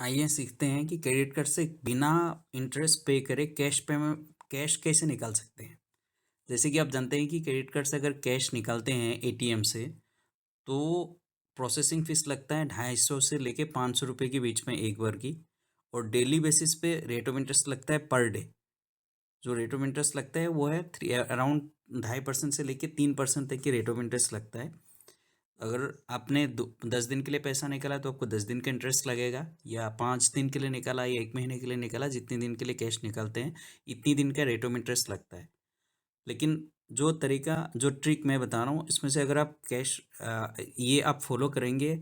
आइए सीखते हैं कि क्रेडिट कार्ड से बिना इंटरेस्ट पे करे कैश पेमेंट कैश कैसे निकाल सकते हैं। जैसे कि आप जानते हैं कि क्रेडिट कार्ड से अगर कैश निकालते हैं एटीएम से तो प्रोसेसिंग फ़ीस लगता है 250 से लेके 500 रुपये के बीच में एक बार की। और डेली बेसिस पे रेट ऑफ इंटरेस्ट लगता है पर डे। जो रेट ऑफ इंटरेस्ट लगता है वो है अराउंड 2.5% से लेके 3% तक की रेट ऑफ इंटरेस्ट लगता है। अगर आपने 10 दिन के लिए पैसा निकाला तो आपको 10 दिन का इंटरेस्ट लगेगा, या 5 दिन के लिए निकाला या 1 महीने के लिए निकाला, जितने दिन के लिए कैश निकालते हैं इतनी दिन का रेट ऑफ इंटरेस्ट लगता है। लेकिन जो ट्रिक मैं बता रहा हूँ इसमें से अगर आप कैश ये आप फॉलो करेंगे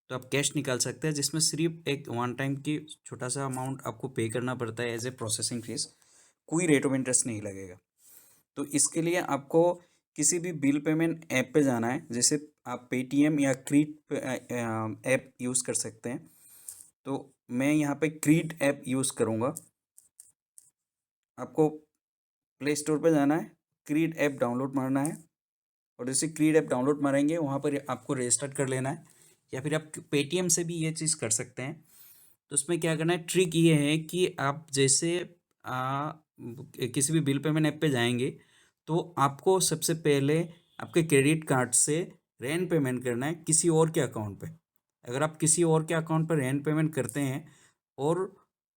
तो आप कैश निकाल सकते हैं, जिसमें सिर्फ एक वन टाइम की छोटा सा अमाउंट आपको पे करना पड़ता है एज ए प्रोसेसिंग फीस। कोई रेट ऑफ इंटरेस्ट नहीं लगेगा। तो इसके लिए आपको किसी भी बिल पेमेंट ऐप पे जाना है, जैसे आप पेटीएम या क्रीट ऐप यूज़ कर सकते हैं। तो मैं यहाँ पे क्रीट ऐप यूज़ करूँगा। आपको प्ले स्टोर पे जाना है, क्रीट ऐप डाउनलोड मारना है, और जैसे क्रीट ऐप डाउनलोड मारेंगे वहाँ पर आपको रजिस्टर कर लेना है, या फिर आप पेटीएम से भी ये चीज़ कर सकते हैं। तो उसमें क्या करना है, ट्रिक ये है कि आप जैसे किसी भी बिल पेमेंट ऐप पे जाएंगे तो आपको सबसे पहले आपके क्रेडिट कार्ड से रेन पेमेंट करना है किसी और के अकाउंट पे। अगर आप किसी और के अकाउंट पर रेन पेमेंट करते हैं और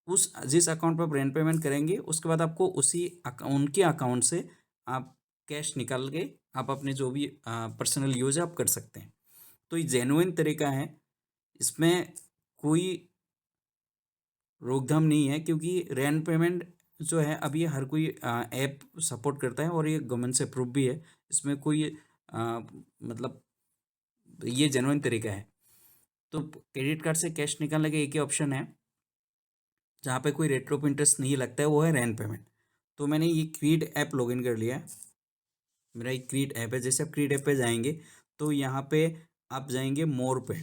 उस जिस अकाउंट पर आप रेन पेमेंट करेंगे उसके बाद आपको उनके अकाउंट से आप कैश निकाल के आप अपने जो भी पर्सनल यूज है आप कर सकते हैं। तो ये जेन्युइन तरीका है, इसमें कोई रोकथाम नहीं है, क्योंकि रेन पेमेंट जो है अभी हर कोई ऐप सपोर्ट करता है और ये गवर्नमेंट से अप्रूव भी है। इसमें कोई मतलब ये जेन्युइन तरीका है। तो क्रेडिट कार्ड से कैश निकालने का एक ही ऑप्शन है जहाँ पे कोई रेट ऑफ इंटरेस्ट नहीं लगता है, वो है रेन पेमेंट। तो मैंने ये क्रीड ऐप लॉगिन कर लिया है। मेरा एक क्रीड ऐप है। जैसे आप क्रीड ऐप पे जाएंगे तो यहाँ पे आप जाएंगे मोर पे।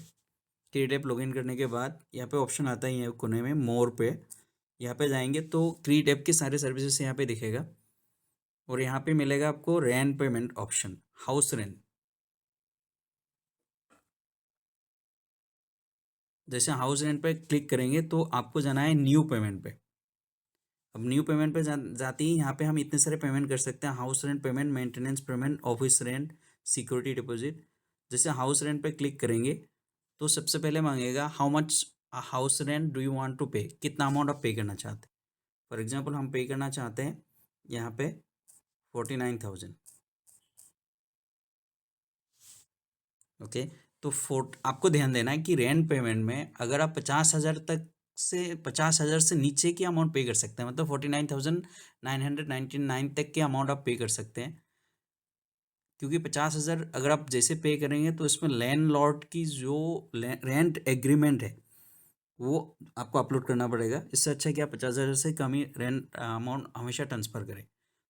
क्रीड ऐप लॉगिन करने के बाद यहाँ पे ऑप्शन आता ही है कोने में मोर पे। यहाँ पे जाएंगे तो क्रीड ऐप के सारे सर्विसेज यहाँ पे दिखेगा, और यहाँ पे मिलेगा आपको rain payment option, house rent. जैसे हाउस रेंट पे क्लिक करेंगे तो आपको जाना है न्यू पेमेंट पे। अब न्यू पेमेंट पे जाते ही यहाँ पे हम इतने सारे पेमेंट कर सकते हैं, house rent payment, maintenance payment, office rent, security deposit. जैसे हाउस रेंट पे क्लिक करेंगे तो सबसे पहले मांगेगा how much house rent do you want to pay, कितना अमाउंट आप पे करना चाहते हैं। फॉर एग्जांपल हम पे करना चाहते हैं यहाँ पे 49,000। ओके। तो आपको ध्यान देना है कि रेंट पेमेंट में अगर आप 50,000 तक से 50,000 से नीचे की अमाउंट पे कर सकते हैं, मतलब 49,999 तक के अमाउंट आप पे कर सकते हैं। क्योंकि 50,000 अगर आप जैसे पे करेंगे तो इसमें लैंडलॉर्ड की जो रेंट एग्रीमेंट है वो आपको अपलोड करना पड़ेगा। इससे अच्छा है कि आप 50,000 से कम ही रेंट अमाउंट हमेशा ट्रांसफ़र करें।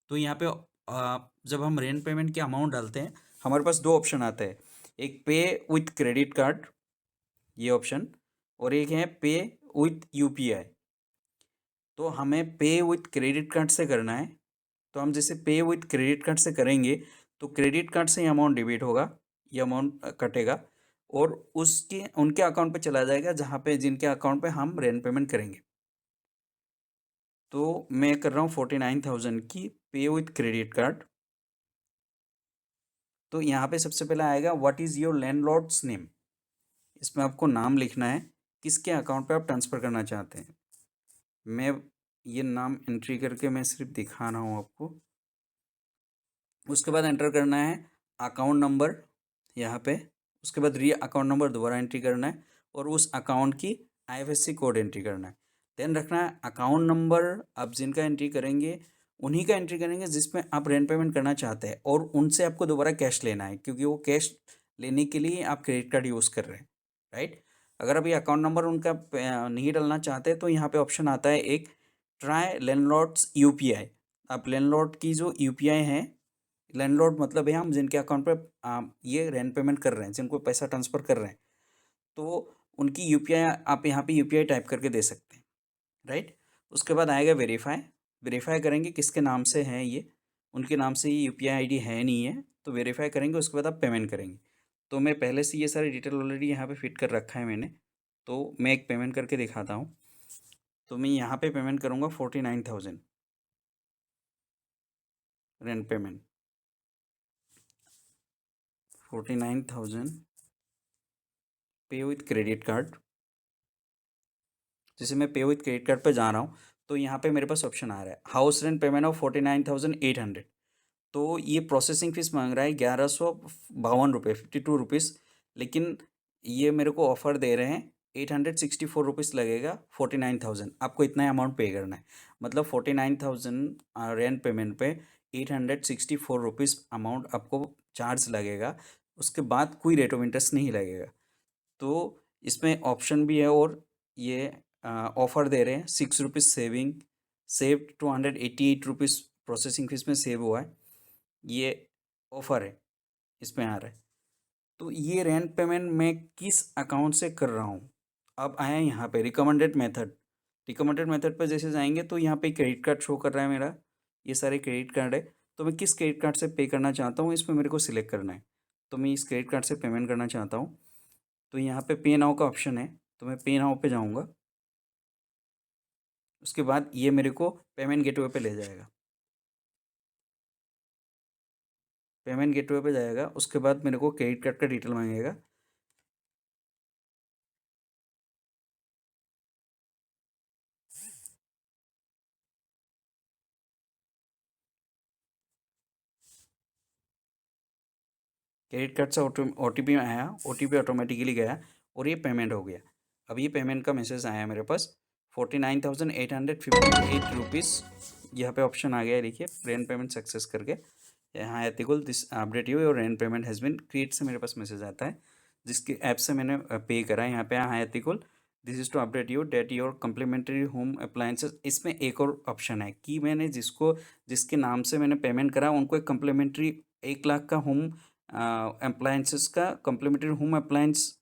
तो यहाँ पे जब हम रेंट पेमेंट के अमाउंट डालते हैं हमारे पास दो ऑप्शन आते हैं, एक पे विथ क्रेडिट कार्ड ये ऑप्शन, और एक है पे विथ यूपीआई। तो हमें पे विथ क्रेडिट कार्ड से करना है। तो हम जैसे पे विथ क्रेडिट कार्ड से करेंगे तो क्रेडिट कार्ड से ये अमाउंट डेबिट होगा, ये अमाउंट कटेगा और उसके उनके अकाउंट पे चला जाएगा जहाँ पे जिनके अकाउंट पे हम रेंट पेमेंट करेंगे। तो मैं कर रहा हूँ 49,000 की पे विथ क्रेडिट कार्ड। तो यहाँ पे सबसे पहले आएगा what is your landlords name. इसमें आपको नाम लिखना है, किसके अकाउंट पे आप ट्रांसफ़र करना चाहते हैं। मैं ये नाम एंट्री करके मैं सिर्फ दिखा रहा हूँ आपको। उसके बाद एंटर करना है अकाउंट नंबर यहाँ पे। उसके बाद री अकाउंट नंबर दोबारा एंट्री करना है और उस अकाउंट की आईएफएससी कोड एंट्री करना है। ध्यान रखना है अकाउंट नंबर आप जिनका एंट्री करेंगे उन्हीं का एंट्री करेंगे जिसमें आप रेंट पेमेंट करना चाहते हैं, और उनसे आपको दोबारा कैश लेना है क्योंकि वो कैश लेने के लिए आप क्रेडिट कार्ड यूज़ कर रहे हैं, राइट। अगर अभी अकाउंट नंबर उनका नहीं डालना चाहते तो यहाँ पे ऑप्शन आता है एक ट्राई लैंडलॉर्ड्स यूपीआई। आप लैंडलॉर्ड की जो यूपीआई है, लैंडलॉर्ड मतलब है हम जिनके अकाउंट पे ये रेंट पेमेंट कर रहे हैं, जिनको पैसा ट्रांसफ़र कर रहे हैं, तो उनकी यूपीआई आप यहाँ पे यूपीआई टाइप करके दे सकते हैं, राइट। उसके बाद आएगा वेरीफाई। वेरीफाई करेंगे किसके नाम से हैं ये, उनके नाम से ये यूपीआई आईडी है नहीं है, तो वेरीफाई करेंगे। उसके बाद आप पेमेंट करेंगे। तो मैं पहले से ये सारी डिटेल ऑलरेडी यहाँ पे फिट कर रखा है मैंने, तो मैं एक पेमेंट करके दिखाता हूँ। तो मैं यहाँ पे पेमेंट करूँगा 49,000 रेंट पेमेंट, 49,000 पे विथ क्रेडिट कार्ड। जैसे मैं पे विथ क्रेडिट कार्ड पे जा रहा हूँ तो यहाँ पे मेरे पास ऑप्शन आ रहा है हाउस रेंट पेमेंट ऑफ 49,800। तो ये प्रोसेसिंग फीस मांग रहा है 1152 रुपये, 52 रुपीज़। लेकिन ये मेरे को ऑफर दे रहे हैं 864 रुपीज़ लगेगा, 49,000 आपको इतना अमाउंट पे करना है। मतलब 49,000 रेंट पेमेंट पे 864 रुपीज़ अमाउंट आपको चार्ज लगेगा। उसके बाद कोई रेट ऑफ इंटरेस्ट नहीं लगेगा। तो इसमें ऑप्शन भी है और ये ऑफ़र दे रहे हैं 6 rupees saving, save 288 rupees processing fees में सेव हुआ है। ये ऑफ़र है, इसमें आ रहा है। तो ये रेंट पेमेंट मैं किस अकाउंट से कर रहा हूँ, अब आया यहाँ पे रिकमेंडेड मेथड। रिकमेंडेड मेथड पर जैसे जाएंगे तो यहाँ पे क्रेडिट कार्ड शो कर रहा है मेरा, ये सारे क्रेडिट कार्ड है। तो मैं किस क्रेडिट कार्ड से पे करना चाहता हूँ इसमें मेरे को सिलेक्ट करना है। तो मैं इस क्रेडिट कार्ड से पेमेंट करना चाहता हूँ। तो यहाँ पे पे नाउ का ऑप्शन है, तो मैं पे नाउ पे जाऊँगा। उसके बाद ये मेरे को पेमेंट गेटवे पे ले जाएगा, पेमेंट गेटवे पे जाएगा। उसके बाद मेरे को क्रेडिट कार्ड का डिटेल मांगेगा। क्रेडिट कार्ड से OTP आया, OTP ऑटोमेटिकली गया और ये पेमेंट हो गया। अब ये पेमेंट का मैसेज आया मेरे पास 49,858 रुपीज़। यहाँ पे ऑप्शन आ गया है, देखिए रेंट पेमेंट सक्सेस करके। यहाँ एथिकल दिस अपडेट यू और rent payment has been create से मेरे पास मैसेज आता है, जिसके ऐप से मैंने पे करा है। यहाँ पे हाँ ethical this is to update you date your complimentary home appliances. इसमें एक और ऑप्शन है कि मैंने जिसके नाम से मैंने पेमेंट करा उनको एक कम्प्लीमेंट्री 1 लाख का होम अप्लायंसेस का कम्प्लीमेंट्री होम अप्लायंस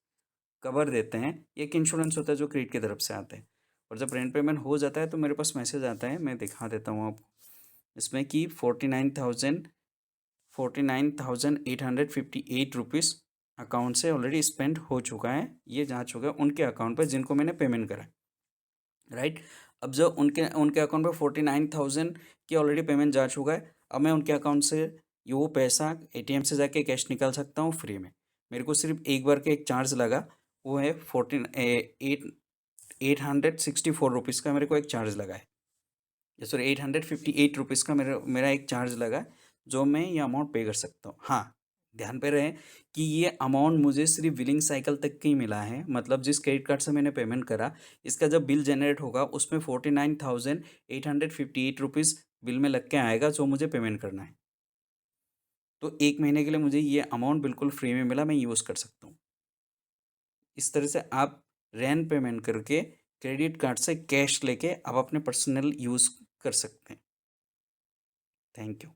कवर देते हैं। एक इंश्योरेंस होता है जो क्रेडिट की तरफ से आता है। और जब रेंट पेमेंट हो जाता है तो मेरे पास मैसेज आता है, मैं दिखा देता हूँ आपको इसमें कि 49,858 रुपीज़ अकाउंट से ऑलरेडी स्पेंड हो चुका है। ये जा चुका है उनके अकाउंट पर जिनको मैंने पेमेंट करा, राइट। अब जो उनके उनके अकाउंट पे 49,000 की ऑलरेडी पेमेंट जा चुका है। अब मैं उनके अकाउंट से ये वो पैसा ATM से जाके कैश निकाल सकता हूँ फ्री में। मेरे को सिर्फ एक बार का एक चार्ज लगा, वो है 864 रुपीज़ का मेरे को एक चार्ज लगा है। सॉरी 858 रुपीज़ का मेरा एक चार्ज लगा है, जो मैं ये अमाउंट पे कर सकता हूँ। हाँ, ध्यान पे रहे कि ये अमाउंट मुझे सिर्फ बिलिंग साइकिल तक का ही मिला है। मतलब जिस क्रेडिट कार्ड से मैंने पेमेंट करा, इसका जब बिल जनरेट होगा उसमें 49,858 रुपीज़ बिल में लग के आएगा, जो मुझे पेमेंट करना है। तो 1 महीने के लिए मुझे ये अमाउंट बिल्कुल फ्री में मिला, मैं यूज़ कर सकता हूँ। इस तरह से आप रेंट पेमेंट करके क्रेडिट कार्ड से कैश लेके आप अपने पर्सनल यूज़ कर सकते हैं। Thank you.